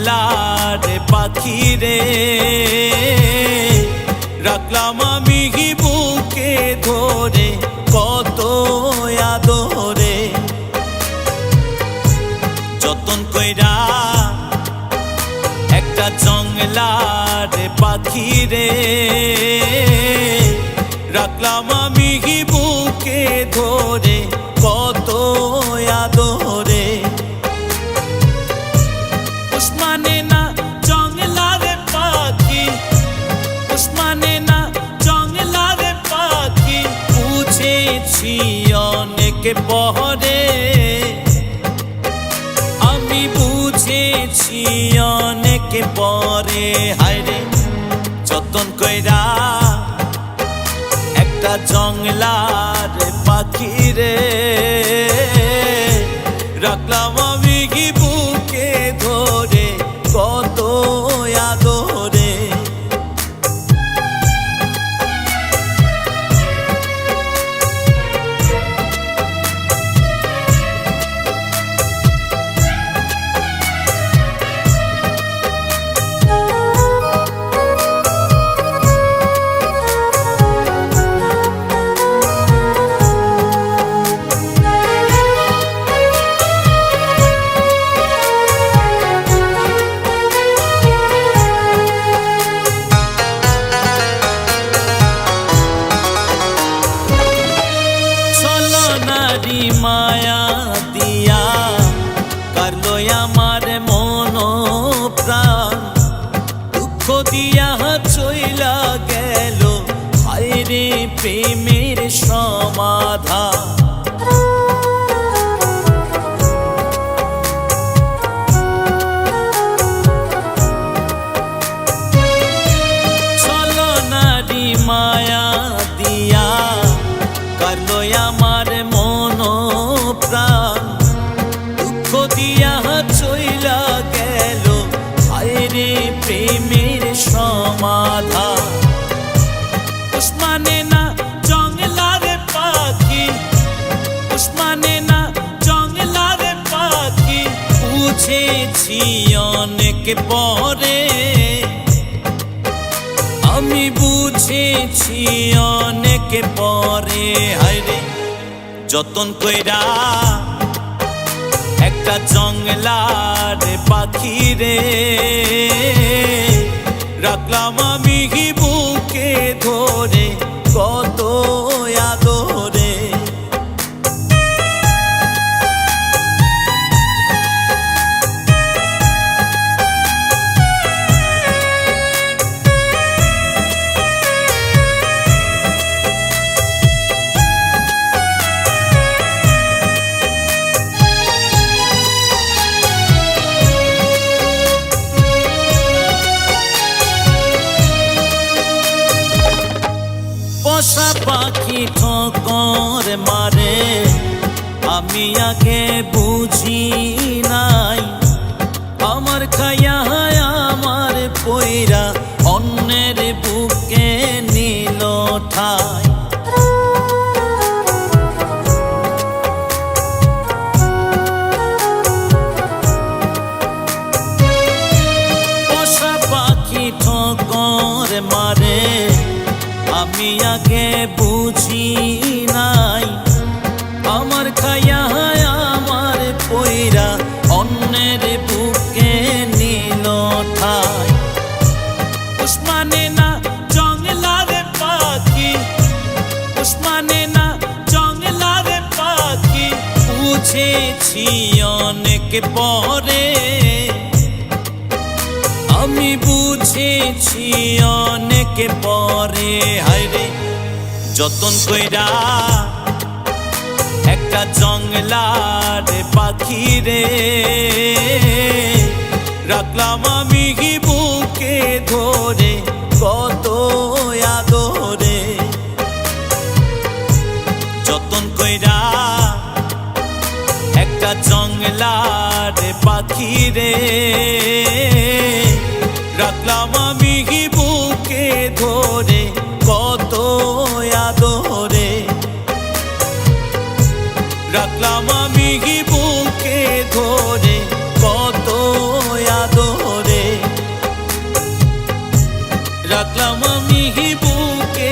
জংলার পাখি রে, রাখলাম আমি বুকে ধরে কত আদরে। যতন কইরা একটা জংলার পাখি রে, রাখলাম আমি বুকে ধরে কত আদরে। উসমানে না জংলার পাখি, উসমানে না জংলার পাখি, বুঝেছি অনেক পরে, আমি বুঝেছি অনেক পরে। হায়রে যতন কইরা একটা জংলার পাখি রে, রাখলাম আমি বুকে ধরে কত আদরে। মায়া দিয়া কারলো আমার মন প্রাণ, দুঃখ দিয়া চইলা গেল হায়রে প্রেমের সমাধান। চলো নারী মায়া দিয়া কারলো আমার মন প্রাণ, দুঃখ দিয়া চইলা গেল হায়রে প্রেমের সমাধান। উসমানে না জংলার পাখি, উসমানে না জংলার পাখি, বুঝেছি অনেক পরে, আমি বুঝেছি অনেক পরে। হায়রে যতন কইরা একটা জংলার পাখি রে, রাখলাম আমি বুকে ধরে কত আদরে। পোষা পাখি ঠোকর মারে, আমি আগে বুঝি নাই, আমার খায়া আমার পইরা অন্যের বুকে নিল ঠাই। পোষা পাখি ঠোকর মারে, আমি আগে বুঝি নাই, আমার খায়া আমার পইরা অন্যের বুকে নিল ঠাই। উসমানে না জংলার পাখি, উসমানে না জংলার পাখি, বুঝেছি অনেক পরে, আমি বুঝেছি অনেক পরে। হায়রে যতন কইরা একটা জংলার পাখি রে, রাখলাম আমি বুকে ধরে কত আদরে। যতন কইরা একটা জংলার পাখি রে, রাখলাম আমি বুকে ধরে কত আদরে। রাখলাম আমি বুকে ধরে কত আদরে। রাখলাম আমি বুকে